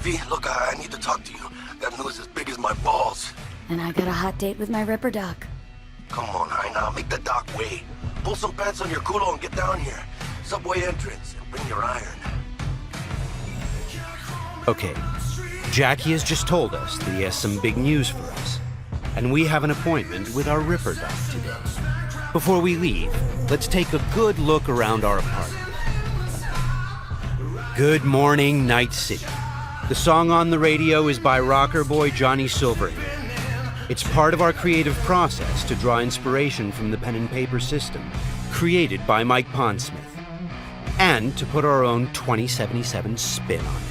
V, look, I need to talk to you. Got news as big as my balls. And I got a hot date with my Ripper Doc. Come on, Aina, make the dock wait. Pull some pants on your culo and get down here. Subway entrance, and bring your iron. Okay, Jackie has just told us that he has some big news for us. And we have an appointment with our Ripper Doc today. Before we leave, let's take a good look around our apartment. Good morning, Night City. The song on the radio is by rocker boy Johnny Silverhand. It's part of our creative process to draw inspiration from the pen and paper system created by Mike Pondsmith, and to put our own 2077 spin on it.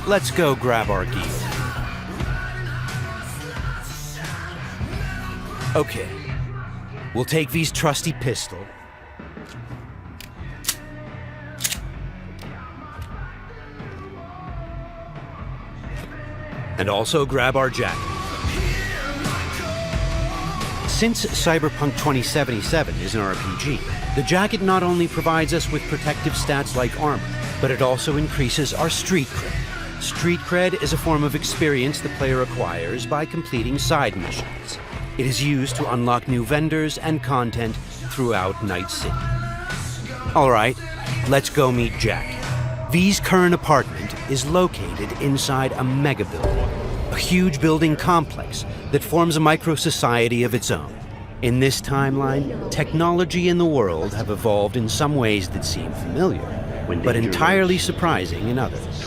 Let's go grab our gear. Okay, we'll take V's trusty pistol, and also grab our jacket. Since Cyberpunk 2077 is an RPG, the jacket not only provides us with protective stats like armor, but it also increases our street cred. Street cred is a form of experience the player acquires by completing side missions. It is used to unlock new vendors and content throughout Night City. All right, let's go meet Jack. V's current apartment is located inside a mega building, a huge building complex that forms a micro-society of its own. In this timeline, technology and the world have evolved in some ways that seem familiar, but entirely surprising in others.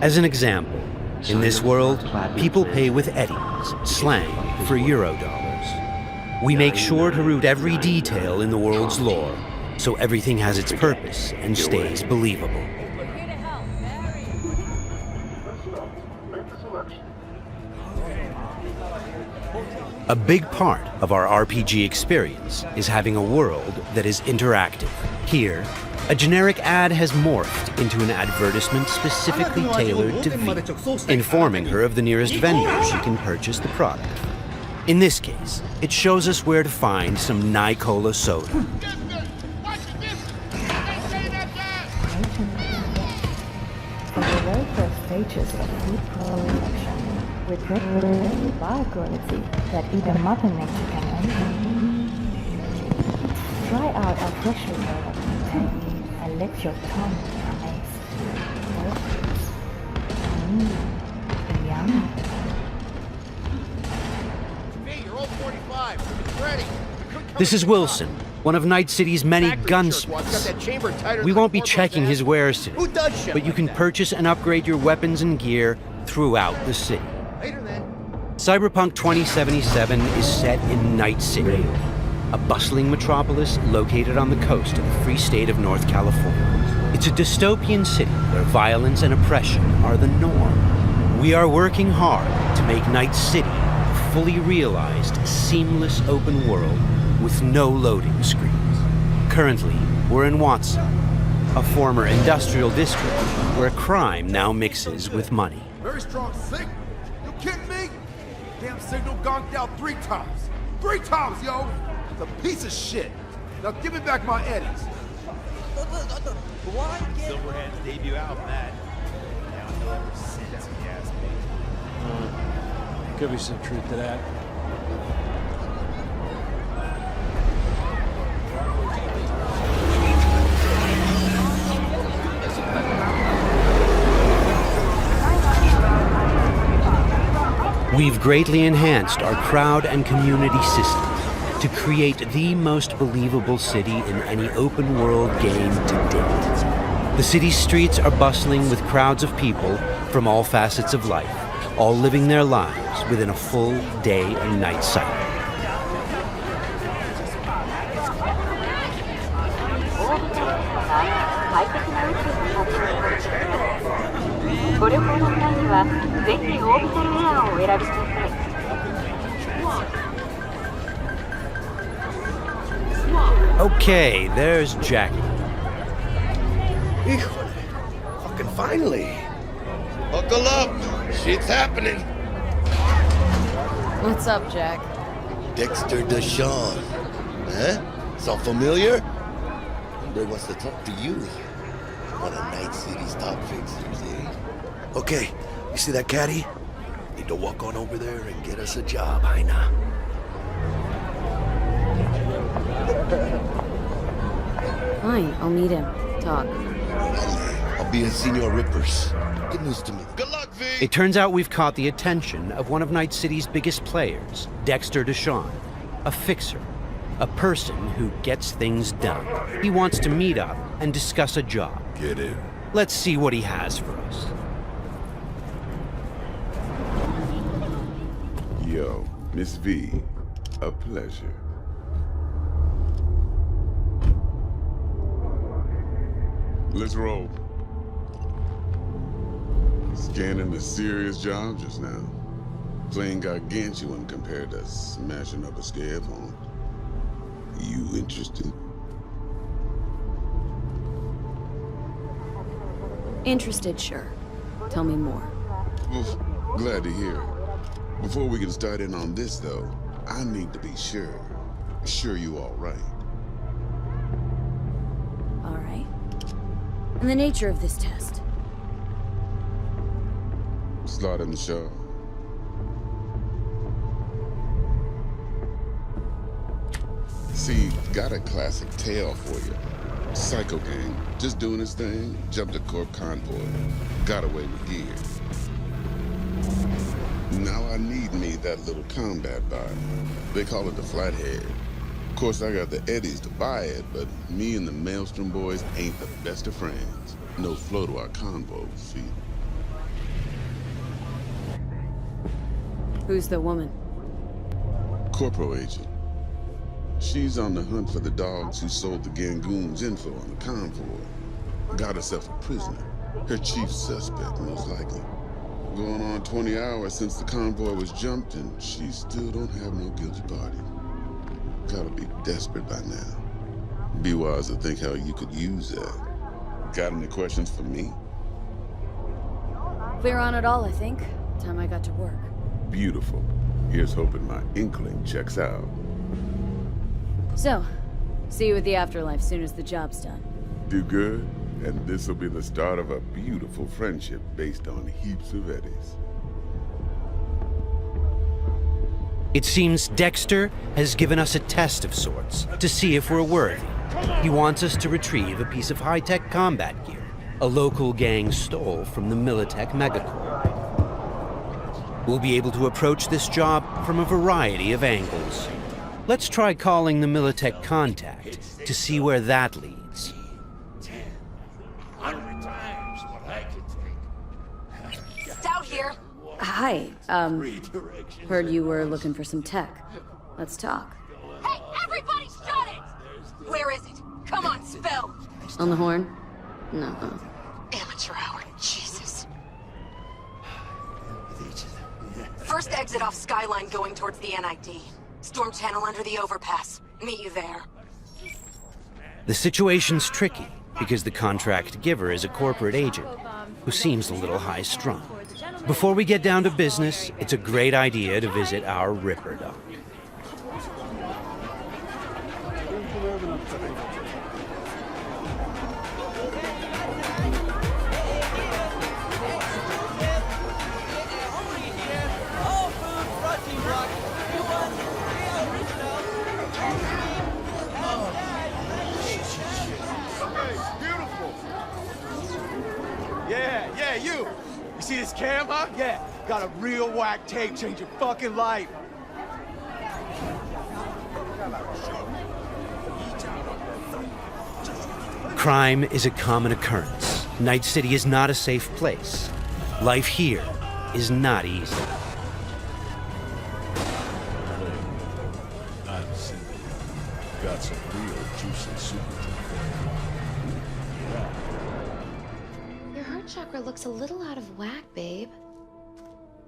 As an example, in this world, people pay with eddies, slang for Eurodollars. We make sure to root every detail in the world's lore, so everything has its purpose and stays believable. A big part of our RPG experience is having a world that is interactive. Here, a generic ad has morphed into an advertisement specifically tailored to V, informing her of the nearest vendor she can purchase the product. In this case, it shows us where to find some Nicola soda. For the very first stages of food production, with bio-quality that even Mother Nature can envy. Try out our freshly developed content and let your tongue be amazed. Yum. Hey, you're all 45. It's ready. This is Wilson, one of Night City's many gunsmiths. We won't be checking his wares today, but you can purchase and upgrade your weapons and gear throughout the city. Later then. Cyberpunk 2077 is set in Night City, a bustling metropolis located on the coast of the Free State of North California. It's a dystopian city where violence and oppression are the norm. We are working hard to make Night City a fully realized, seamless open world with no loading screens. Currently, we're in Watson, a former industrial district where crime now mixes with money. Very strong signal. You kidding me? Damn signal gonked out 3 times. 3 times, yo! It's a piece of shit. Now give me back my eddies. Silverhand's debut album, that. Now no ever since, if you ask me. Could be some truth to that. We've greatly enhanced our crowd and community system to create the most believable city in any open-world game to date. The city's streets are bustling with crowds of people from all facets of life, all living their lives within a full day and night cycle. Okay, there's Jackie. Híjole. Fucking finally. Buckle up. Shit's happening. What's up, Jack? Dexter Deshawn. Huh? Sound familiar? Somebody wants to talk to you. One of Night City's top fixers, eh? Okay, you see that caddy? Need to walk on over there and get us a job, Heina. Fine, I'll meet him. Talk. I'll be at Senor Ripper's. Good news to me. Good luck, V! It turns out we've caught the attention of one of Night City's biggest players, Dexter Deshawn, a fixer, a person who gets things done. He wants to meet up and discuss a job. Get in. Let's see what he has for us. Yo, Miss V, a pleasure. Let's roll. Scanning a serious job just now. Playing gargantuan compared to smashing up a scare phone. You interested? Interested, sure. Tell me more. Well, glad to hear it. Before we can start in on this, though, I need to be sure. Sure you all right. All right. And the nature of this test? Start in the show. See, got a classic tale for you. Psycho gang, just doing his thing, jumped a corp convoy, got away with gear. Now I need me that little combat bot. They call it the Flathead. Of course, I got the Eddies to buy it, but me and the Maelstrom boys ain't the best of friends. No flow to our convo, see? Who's the woman? Corporal agent. She's on the hunt for the dogs who sold the Gangoon's info on the convoy. Got herself a prisoner. Her chief suspect, most likely. Going on 20 hours since the convoy was jumped, and she still don't have no guilty party. Gotta be desperate by now. Be wise to think how you could use that. Got any questions for me? Clear on it all, I think. Time I got to work. Beautiful. Here's hoping my inkling checks out. So, see you at the afterlife soon as the job's done. Do good, and this'll be the start of a beautiful friendship based on heaps of eddies. It seems Dexter has given us a test of sorts to see if we're worthy. He wants us to retrieve a piece of high-tech combat gear a local gang stole from the Militech megacorp. We'll be able to approach this job from a variety of angles. Let's try calling the Militech contact to see where that leads. 100 times what I could take. Stout here. Hi, heard you were looking for some tech. Let's talk. Hey, everybody shut it! Where is it? Come on, spill! On the horn? No. Amateur hour, Jesus. First exit off Skyline going towards the NID. Storm channel under the overpass. Meet you there. The situation's tricky because the contract giver is a corporate agent who seems a little high-strung. Before we get down to business, it's a great idea to visit our Ripper Dock. Yeah, you! You see this cam, huh? Yeah, got a real whack tape, change your fucking life. Crime is a common occurrence. Night City is not a safe place. Life here is not easy. I'm simple. Got some real juicy super. Your heart chakra looks a little out of whack, babe.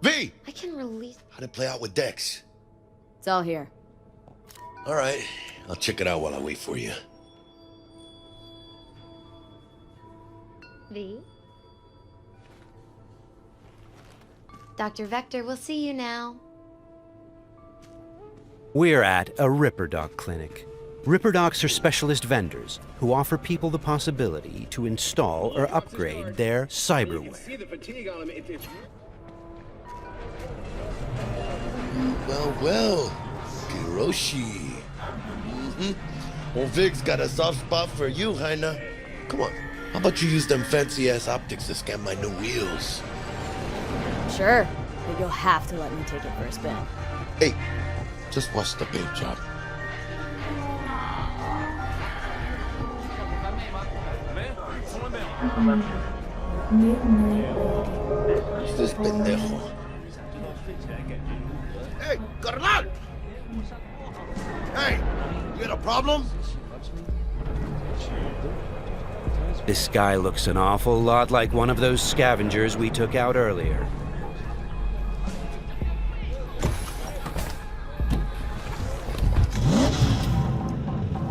V! I can release... How'd it play out with Dex? It's all here. All right, I'll check it out while I wait for you. V? Dr. Vector, we'll see you now. We're at a Ripper Dock clinic. Ripperdocs are specialist vendors who offer people the possibility to install or upgrade their cyberware. Well, Hiroshi. Well, Vig's got a soft spot for you, Heina. Come on, how about you use them fancy-ass optics to scan my new wheels? Sure, but you'll have to let me take it for a spin. Hey, just watch the paint job. Who's this pendejo? Hey, carnal! Hey, you got a problem? This guy looks an awful lot like one of those scavengers we took out earlier.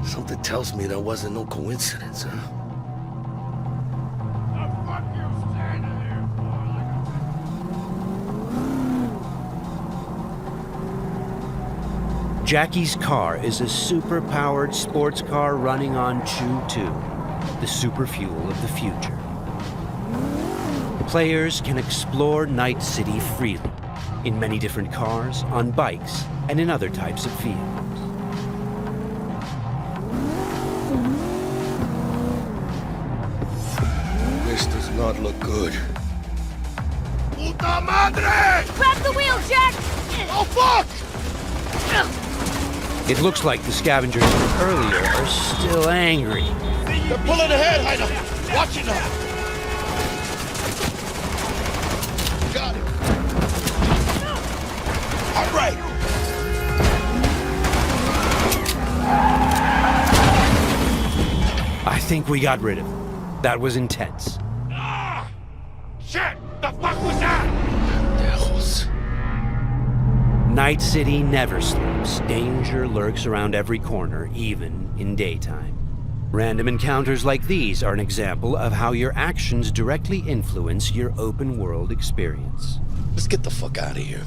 Something tells me that wasn't no coincidence, huh? Jackie's car is a super-powered sports car running on Chew-2, the super fuel of the future. Players can explore Night City freely, in many different cars, on bikes, and in other types of vehicles. This does not look good. Puta madre! Grab the wheel, Jack! Oh, fuck! It looks like the scavengers from earlier are still angry. They're pulling ahead, Heina! Watch it now! Got it! All right! I think we got rid of him. That was intense. Shit! The fuck was that? Devils. Night City never sleeps. Danger lurks around every corner, even in daytime. Random encounters like these are an example of how your actions directly influence your open world experience. Let's get the fuck out of here.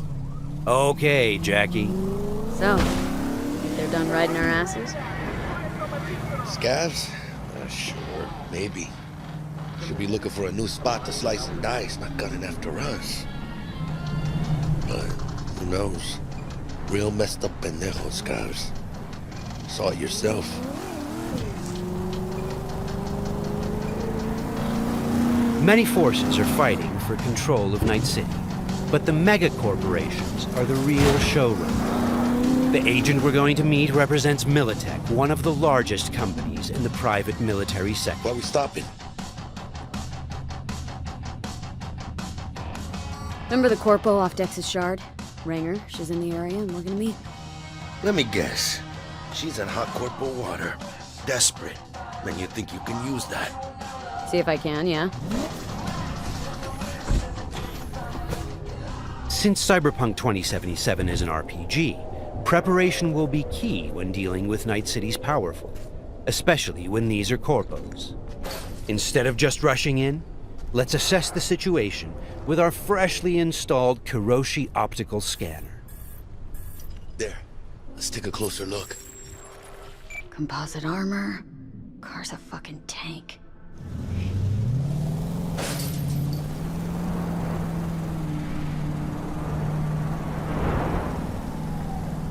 Okay, Jackie. So, think they're done riding our asses? Scavs? Sure, maybe. Should be looking for a new spot to slice and dice, not gunning after us. But who knows? Real messed up pendejo, Scavs. Saw it yourself. Many forces are fighting for control of Night City, but the mega corporations are the real showrunners. The agent we're going to meet represents Militech, one of the largest companies in the private military sector. Why are we stopping? Remember the corpo off Dex's Shard? Ranger, she's in the area and looking to meet. Let me guess. She's in hot corporal water. Desperate. Then you think you can use that? See if I can, yeah. Since Cyberpunk 2077 is an RPG, preparation will be key when dealing with Night City's powerful, especially when these are corpos. Instead of just rushing in, let's assess the situation with our freshly installed Kiroshi optical scanner. There. Let's take a closer look. Composite armor. Car's a fucking tank.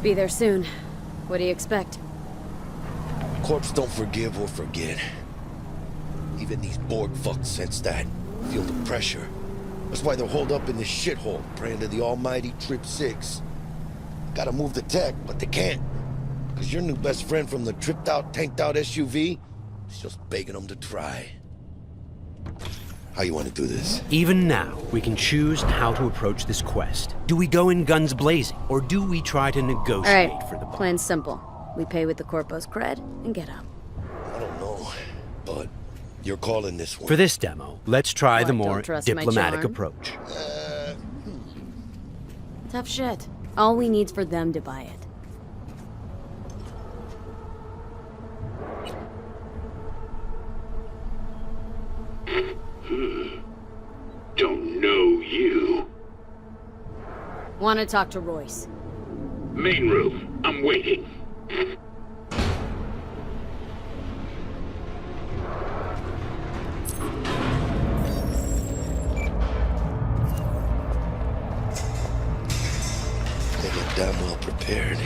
Be there soon. What do you expect? Corps don't forgive or forget. Even these Borg fucks sense that. Feel the pressure. That's why they're holed up in this shithole, praying to the almighty Trip 6. Gotta move the tech, but they can't. Because your new best friend from the tripped-out, tanked-out SUV is just begging them to try. How you want to do this? Even now, we can choose how to approach this quest. Do we go in guns blazing, or do we try to negotiate for the bomb? Plan's simple. We pay with the corpo's cred and get out. I don't know, but you're calling this one. For this demo, let's try the more don't trust my diplomatic charm? approach. Tough shit. All we need's for them to buy it. Don't know you. Want to talk to Royce. Main room. I'm waiting. damn well prepared.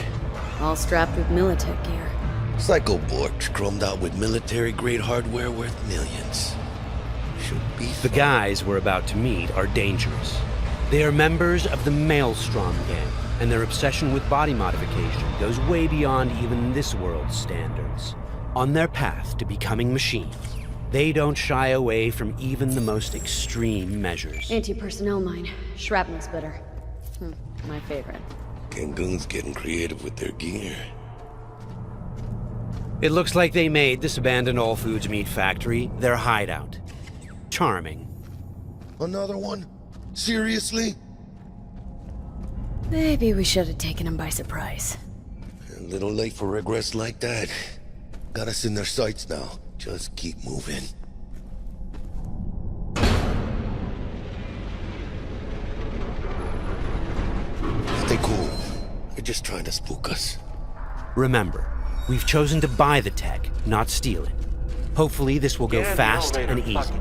All strapped with Militech gear. Psycho Borgs chromed out with military-grade hardware worth millions. Should be The guys we're about to meet are dangerous. They are members of the Maelstrom gang, and their obsession with body modification goes way beyond even this world's standards. On their path to becoming machines, they don't shy away from even the most extreme measures. Anti-personnel mine. Shrapnel splitter. My favorite. Gangoon's getting creative with their gear. It looks like they made this abandoned all foods meat factory their hideout. Charming. Another one? Seriously? Maybe we should have taken him by surprise. A little late for regrets like that. Got us in their sights now. Just keep moving. Stay cool. They're just trying to spook us. Remember, we've chosen to buy the tech, not steal it. Hopefully this will go fast and easy.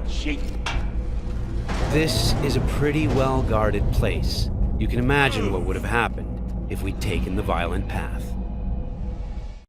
This is a pretty well-guarded place. You can imagine what would have happened if we'd taken the violent path.